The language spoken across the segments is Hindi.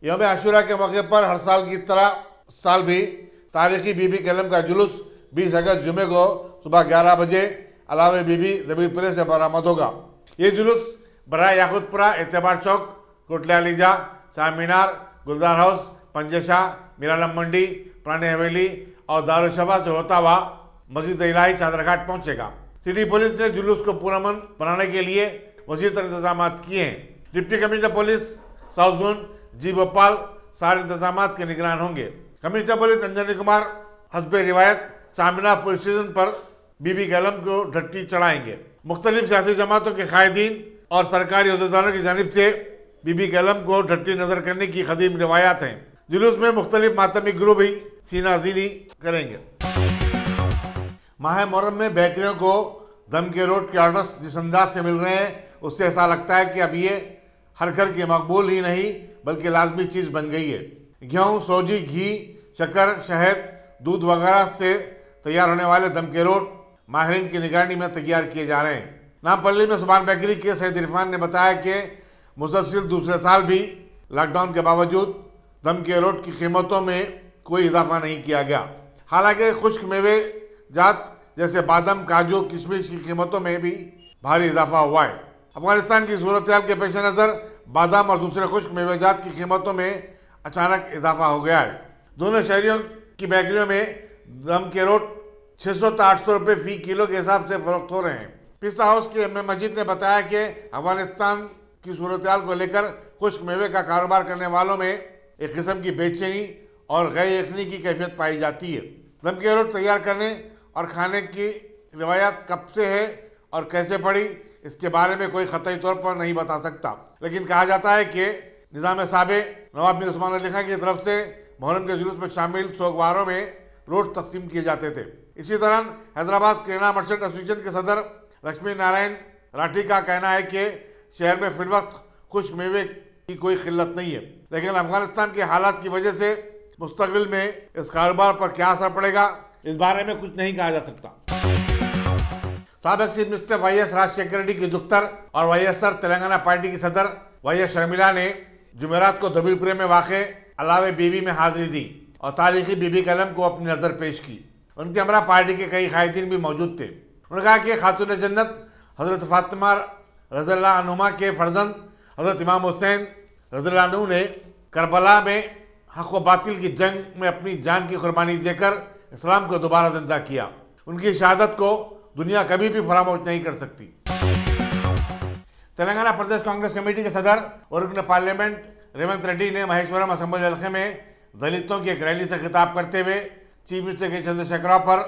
यौम आशूरा के मौके पर हर साल की तरह साल भी तारीखी बीबी के का जुलूस 20 अगस्त जुमे को सुबह 11 बजे अलावे बीबी जबीपुरे से बरामद होगा। ये जुलूस बरा याकुतपुरा, एतबार चौक, कोटला अलीजा, शाह मीनार, गुलदार हाउस, पंजशाह, मीरालम मंडी, पुरानी हवेली और दारुशफा से होता हुआ मस्जिद इलाही चादरघाट पहुंचेगा। सिटी पुलिस ने जुलूस को पुरअमन बनाने के लिए वसीत इंतजाम किए हैं। Deputy commissioner police south zone G Bhopal सारे इंतजाम के निगरान होंगे। कमिश्नर पुलिस अंजनी कुमार हस्बे रिवायत शामिना पुलिस स्टेशन पर बीबी कलम को ढट्टी चढ़ाएंगे। मुख्तलिफ सियासी जमातों के कायदीन और सरकारी अहदेदारों की जानिब से बीबी कलम को ढट्टी नजर करने की कदीम रिवायात हैं। जुलूस में मुख्तलिफ मातमी ग्रुप भी सीनाजीनी करेंगे। माह मुहर्रम में बेकरियों को दम के रोट के ऑर्डर्स जिस अंदाज से मिल रहे हैं उससे ऐसा लगता है कि अब ये हर घर की मकबूल ही नहीं बल्कि लाजमी चीज़ बन गई है। गेहूँ, सोजी, घी, शक्कर, शहद, दूध वगैरह से तैयार होने वाले दम के रोट माहिरीन की निगरानी में तैयार किए जा रहे हैं। नामपल्ली में सुभान बेकरी के सैयद इरफान ने बताया कि मुसलसल दूसरे साल भी लॉकडाउन के बावजूद दम के रोट की कीमतों में कोई इजाफा नहीं किया गया। हालांकि खुश्क मेवे जात जैसे बादाम, काजू, किशमिश की कीमतों में भी भारी इजाफा हुआ है। अफगानिस्तान की सूरत हाल के पेश नज़र बादाम और दूसरे खुश्क मेवेजात की कीमतों में अचानक इजाफा हो गया है। दोनों शहरियों की बेकरियों में दम के रोट 600 से 800 रुपये फ़ी किलो के हिसाब से फरोख्त हो रहे हैं। पिस्ता हाउस के एम मजीद ने बताया कि अफगानिस्तान की सूरत हाल को लेकर खुश्क मेवे का कारोबार करने वालों में एक किस्म की बेचैनी और गैर यकीनी की कैफियत पाई जाती है। दम के रोट तैयार करने और खाने की रिवायत कब से है और कैसे पड़ी इसके बारे में कोई ख़तई तौर पर नहीं बता सकता, लेकिन कहा जाता है कि निज़ाम साबे नवाब बिन उस्मान अली खां की तरफ से मुहर्रम के जुलूस में शामिल सोगवारों में रोट तकसीम किए जाते थे। इसी दौरान हैदराबाद किराना मर्चेंट एसोसिएशन के सदर लक्ष्मी नारायण राठी का कहना है कि शहर में फिलवक्त खुश्क मेवे की कोई किल्लत नहीं है, लेकिन अफगानिस्तान के हालात की वजह से मुस्तकबिल में इस कारोबार पर क्या असर पड़ेगा इस बारे में कुछ नहीं कहा जा सकता। साबिक chief minister YS Rajasekhara Reddy की दुख्तर और वाईएसआर तेलंगाना पार्टी की सदर वाईएस शर्मिला ने जुमेरात को दबीलपुरे में वाक़े अलावे बीबी में हाजिरी दी और तारीखी बीबी कलम को अपनी नज़र पेश की। उनके हमरा पार्टी के कई कायदीन भी मौजूद थे। उन्होंने कहा कि खातून जन्नत हज़रत फातिमा रज़ियल्लाहु अन्हुमा के फर्जंद हज़रत इमाम हुसैन रज़ियल्लाहु अन्हु ने करबला में हक़ व बातिल की जंग में अपनी जान की कुर्बानी देकर इस्लाम को दोबारा जिंदा किया। उनकी शहादत को दुनिया कभी भी फरामोश नहीं कर सकती। तेलंगाना प्रदेश कांग्रेस कमेटी के सदर और रुकन पार्लियामेंट रेवंत रेड्डी ने महेश्वरम असेंबली हल्के में दलितों की एक रैली से खिताब करते हुए चीफ मिनिस्टर के चंद्रशेखर राव पर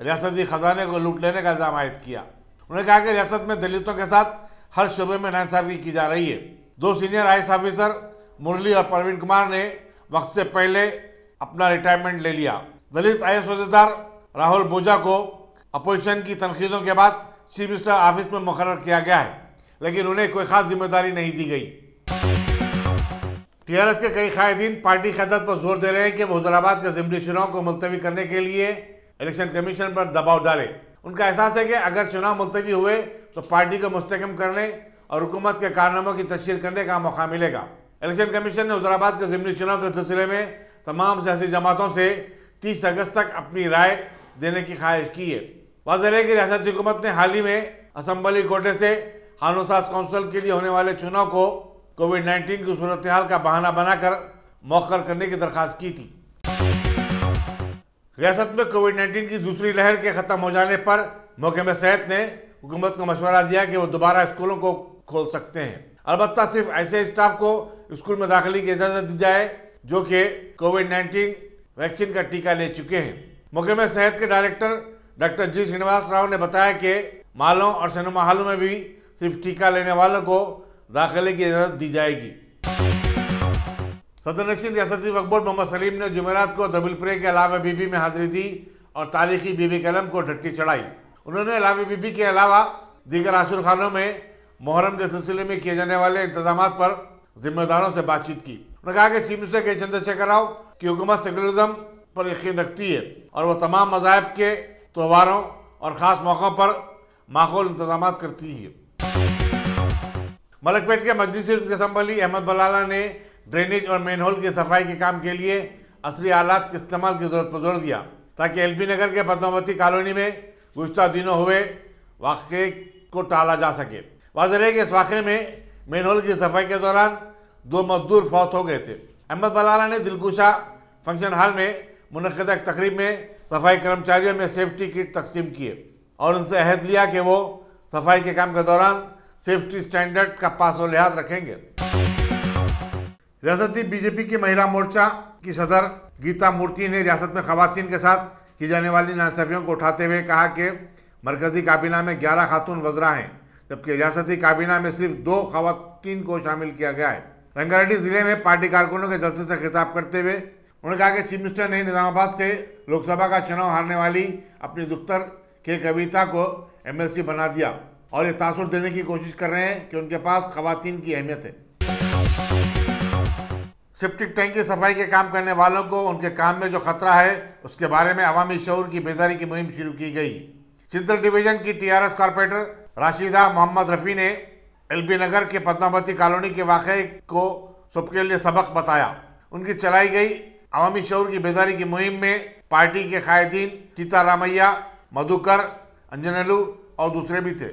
रियासती खजाने को लूट लेने का इल्जाम आयद किया। उन्होंने कहा कि रियासत में दलितों के साथ हर शोबे में नाइंसाफी की जा रही है। 2 सीनियर आईएएस ऑफिसर मुरली और प्रवीण कुमार ने वक्त से पहले अपना रिटायरमेंट ले लिया। दलित आईएएस अहदेदार राहुल बोजा को अपोजिशन की तनकीदों के बाद चीफ मिनिस्टर ऑफिस में मुकर्रर किया गया है, लेकिन उन्हें कोई खास जिम्मेदारी नहीं दी गई। टीआरएस के कई कायदीन पार्टी क़यादत पर जोर दे रहे हैं कि वो हुज़ूराबाद के ज़िमनी चुनाव को मुलतवी करने के लिए इलेक्शन कमीशन पर दबाव डाले। उनका एहसास है कि अगर चुनाव मुलतवी हुए तो पार्टी को मुस्तहकम करने और हुकूमत के कारनामों की तशहीर करने का मौका मिलेगा। इलेक्शन कमीशन ने हुज़ूराबाद के ज़िमनी चुनाव के सिलसिले में तमाम सियासी जमातों से 30 अगस्त तक अपनी राय देने की ख्वाहिश की है। वाज़ेह है कि रियासती हुकूमत ने हाल ही में असम्बली कोटे से कानून साज काउंसिल के लिए होने वाले चुनाव को कोविड-19 की सूरत हाल का बहाना बनाकर मौखर करने की दरख्वास्त की थी। रियासत में कोविड-19 की दूसरी लहर के ख़त्म हो जाने पर महकमे सेहत ने हुकूमत को मशवरा दिया कि वो दोबारा स्कूलों को खोल सकते हैं, अलबत्ता सिर्फ ऐसे स्टाफ को स्कूल में दाखिले की इजाज़त दी जाए जो कि कोविड-19 वैक्सीन का टीका ले चुके हैं। महकमे सेहत के डायरेक्टर डॉक्टर जी श्रीनिवास राव ने बताया कि मालों और सिनेमा हॉलों में भी सिर्फ टीका लेने वालों को दाखिले की इजाज़त दी जाएगी। सदर नशीन रियासती वक्फ बोर्ड मोहम्मद सलीम ने जुमेरात को दबीलपुरे के अलावा बीबी में हाजिरी दी और तारीखी बीबी कलम को ढट्टी चढ़ाई। उन्होंने अलावा बीबी के अलावा दीगर आशुर खानों में मुहर्रम के सिलसिले में किए जाने वाले इंतजाम पर जिम्मेदारों से बातचीत की। उन्होंने कहा कि चीफ मिनिस्टर के चंद्रशेखर राव की हुकूमत सेकुलरिज्म पर यकीन रखती है और वह तमाम मज़ाहिब के त्योहारों और ख़ास मौक़ों पर माकूल इंतजाम करती है। मलकपेट के मजलिसी असेंबली अहमद बलाला ने ड्रेनेज और मेनहोल की सफाई के काम के लिए असली आलात के इस्तेमाल की जरूरत पर जोर दिया ताकि एलबी नगर के पद्मावती कॉलोनी में गुज़श्ता दिनों हुए वाक़े को टाला जा सके। वाज़ेह है कि इस वाक़े में मेनहोल की सफाई के दौरान 2 मजदूर फौत हो गए थे। अहमद बलाला ने दिलकुशा फंक्शन हॉल में मुनक़्क़िदा एक तकरीब में सफाई कर्मचारियों में सेफ्टी किट तकसीम किए और उनसे अहद लिया कि वो सफाई के काम के दौरान सेफ्टी स्टैंडर्ड का पास व लिहाज रखेंगे। रियासती बीजेपी की महिला मोर्चा की सदर गीता मूर्ति ने रियासत में खवातीन के साथ की जाने वाली नाइंसाफियों को उठाते हुए कहा कि मरकजी काबीना में 11 खातून वज़रा हैं, जबकि रियासती काबीना में सिर्फ 2 खवातीन को शामिल किया गया है। रंगारेड्डी जिले में पार्टी कारकुनों के जलसे से खिताब करते हुए उन्होंने कहा कि चीफ मिनिस्टर ने निजामाबाद से लोकसभा का चुनाव हारने वाली अपनी दुख्तर के कविता को MLC बना दिया और ये तासुर देने की कोशिश कर रहे हैं कि उनके पास खवातीन की अहमियत है। सेप्टिक टैंक की सफाई के काम करने वालों को उनके काम में जो खतरा है उसके बारे में अवामी शऊर की बेदारी की मुहिम शुरू की गई। चिंतल डिवीजन की TRS कॉर्पोरेटर राशिदा मोहम्मद रफ़ी ने एलबी नगर के पद्मावती कॉलोनी के वाक़े को सबके लिए सबक बताया। उनकी चलाई गई अवामी शऊर की बेदारी की मुहिम में पार्टी के कायदीन सीतारामैया, मधुकर, अंजनलू और दूसरे भी थे।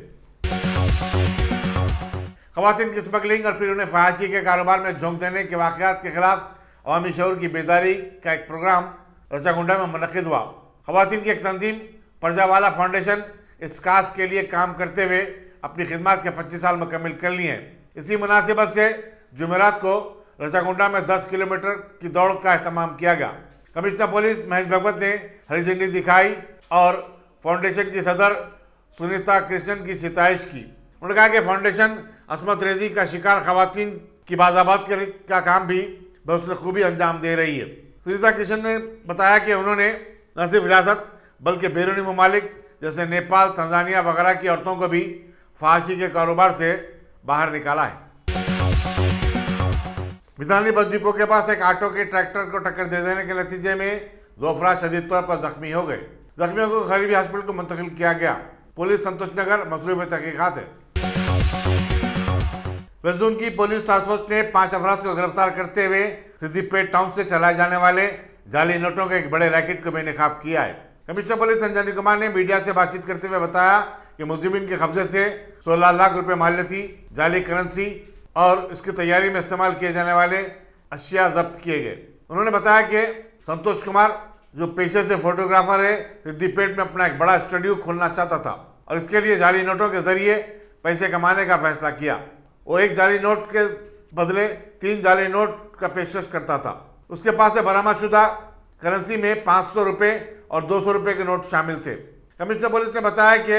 खवातीन की स्मगलिंग और फिर उन्हें फहाशी के कारोबार में झोंक देने के वाक़यात के खिलाफ अवामी शऊर की बेदारी का एक प्रोग्राम रचागुंडा में मुनक़्क़िद हुआ। खवातीन की एक तंजीम परजावाला फाउंडेशन इस काज के लिए काम करते हुए अपनी खिदमत के 25 साल मुकम्मिल कर लिए हैं। इसी मुनासिबत से जुमेरात को रचागुंडा में 10 किलोमीटर की दौड़ का एहतमाम किया गया। कमिश्नर पुलिस महेश भगवत ने हरी झंडी दिखाई और फाउंडेशन की सदर सुनीता कृष्णन की सिताइश की। उन्होंने कहा कि फाउंडेशन असमत रेजी का शिकार खवातीन की बाज़ाबात का काम भी बहुस्न खूबी अंजाम दे रही है। सुनीता कृष्णन ने बताया कि उन्होंने न सिर्फ रियासत बल्कि बैरूनी ममालिक जैसे नेपाल, तंजानिया वगैरह की औरतों को भी फहाशी के कारोबार से बाहर निकाला है। मितानी बस डिपो के पास एक ऑटो के ट्रैक्टर को टक्कर दे देने के नतीजे में 2 अफराद शदीद तौर पर जख्मी हो गए। जख्मियों को करीबी हॉस्पिटल को मुंतकिल किया गया। पुलिस संतोष नगर मसरूफ़ तहकीकात है। वेस्ट जोन की पुलिस टास्क फोर्स ने 5 अफराद को गिरफ्तार करते हुए सिद्दीपेट टाउन से चलाए जाने वाले जाली नोटों के एक बड़े रैकेट को बेनकाब किया है। कमिश्नर पुलिस संजय कुमार ने मीडिया से बातचीत करते हुए बताया कि मुलजिमीन के कब्जे से 16 लाख रुपए मालियती, जाली करेंसी और इसकी तैयारी में इस्तेमाल किए जाने वाले अशिया जब्त किए गए। उन्होंने बताया कि संतोष कुमार जो पेशे से फोटोग्राफर है, सिद्दीपेट में अपना एक बड़ा स्टूडियो खोलना चाहता था और इसके लिए जाली नोटों के जरिए पैसे कमाने का फैसला किया। वो एक जाली नोट के बदले 3 जाली नोट का पेशकश करता था। उसके पास से बरामदशुदा करेंसी में 500 रुपये और 200 रुपये के नोट शामिल थे। कमिश्नर पुलिस ने बताया कि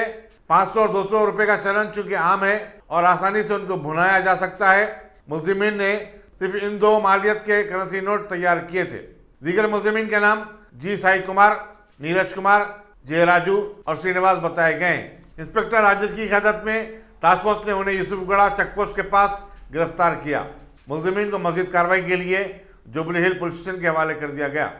500 और 200 रुपये का चलन चूंकि आम है और आसानी से उनको भुनाया जा सकता है, मुलजिमीन ने सिर्फ इन 2 मालियत के करेंसी नोट तैयार किए थे। दीगर मुलजिमीन के नाम जी साई कुमार, नीरज कुमार, जे राजू और श्रीनिवास बताए गए। इंस्पेक्टर राजेश की क़यादत में टास्क फोर्स ने उन्हें यूसुफगढ़ा चेकपोस्ट के पास गिरफ्तार किया। मुलजिमीन को मजीद कार्रवाई के लिए जुबली हिल पुलिस स्टेशन के हवाले कर दिया गया।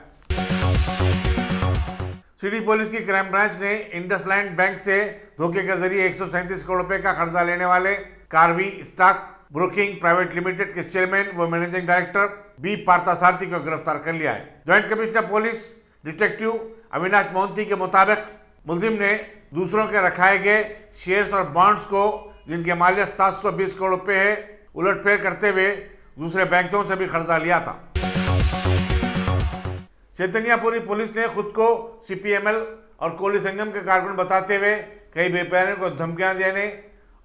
सिटी पुलिस की क्राइम ब्रांच ने इंडसलैंड बैंक से धोखे के जरिए 137 करोड़ रुपए का कर्जा लेने वाले Karvy stock broking private limited के चेयरमैन व मैनेजिंग डायरेक्टर बी पार्थसारथी को गिरफ्तार कर लिया है। Joint commissioner police detective Avinash Mohanty के मुताबिक मुलजिम ने दूसरों के रखाए गए शेयर्स और बॉन्ड्स को जिनकी मालियत 720 करोड़ रुपए है उलटफेर करते हुए दूसरे बैंकों से भी कर्जा लिया था। चैतन्यपुरी पुलिस ने खुद को CPML और कोली संगम के कारकुन बताते हुए कई व्यापारियों को धमकियां देने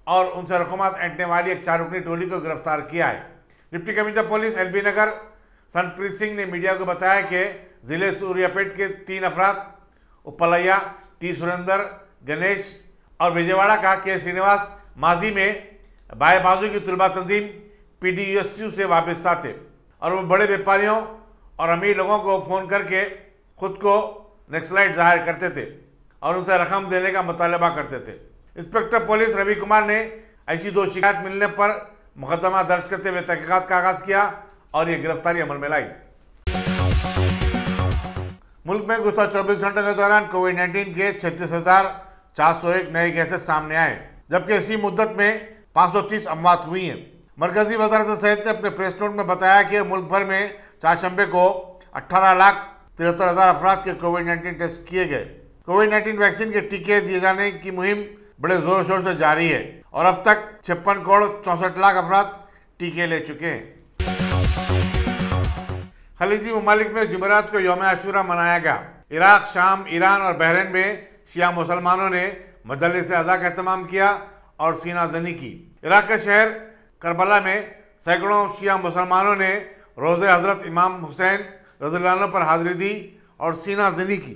और उनसे रकूमत ऐंठने वाली एक 4 रुकनी टोली को गिरफ्तार किया है। डिप्टी कमिश्नर पुलिस LB नगर सनप्रीत सिंह ने मीडिया को बताया कि जिले सूर्यापेट के 3 अफराद उपलैया, T सुरेंद्र, गणेश और विजयवाड़ा का K श्रीनिवास माजी में बाएं बाजू की तुलबा तंजीम PDSU से वाबस्ता थे और वो बड़े व्यापारियों और अमीर लोगों को फ़ोन करके खुद को नक्सलाइट जाहिर करते थे और उनसे रकम देने का मुतालबा करते थे। इंस्पेक्टर पुलिस रवि कुमार ने ऐसी 2 शिकायत मिलने पर मुकदमा दर्ज करते हुए तहकीकात का आगाज़ किया और ये गिरफ्तारी अमल में लाई। मुल्क में गुज़श्ता 24 घंटों के दौरान कोविड-19 के 36,401 नए केसेस सामने आए, जबकि इसी मुद्दत में 530 अमवात हुई हैं। मरकजी वज़ारत सेहत ने अपने प्रेस नोट में बताया कि मुल्क भर में चारशंबे को 18,73,000 अफराद के कोविड-19 टेस्ट किए गए। कोविड-19 वैक्सीन के टीके दिए जाने की मुहिम बड़े जोर शोर से जारी है और अब तक 56 करोड़ 64 लाख अफराद टीके ले चुके हैं। खलीजी ममालिक में जुमेरात को यौम आशूरा मनाया गया। इराक, शाम, ईरान और बहरीन में शिया मुसलमानों ने मजलिस अज़ा का एहतमाम किया और सीना जनी की। इराक के शहर करबला में सैकड़ों शिया मुसलमानों ने रोज़े हज़रत इमाम हुसैन रज़ियल्लाहु अन्हु पर हाज़िरी दी और सीना जनी की।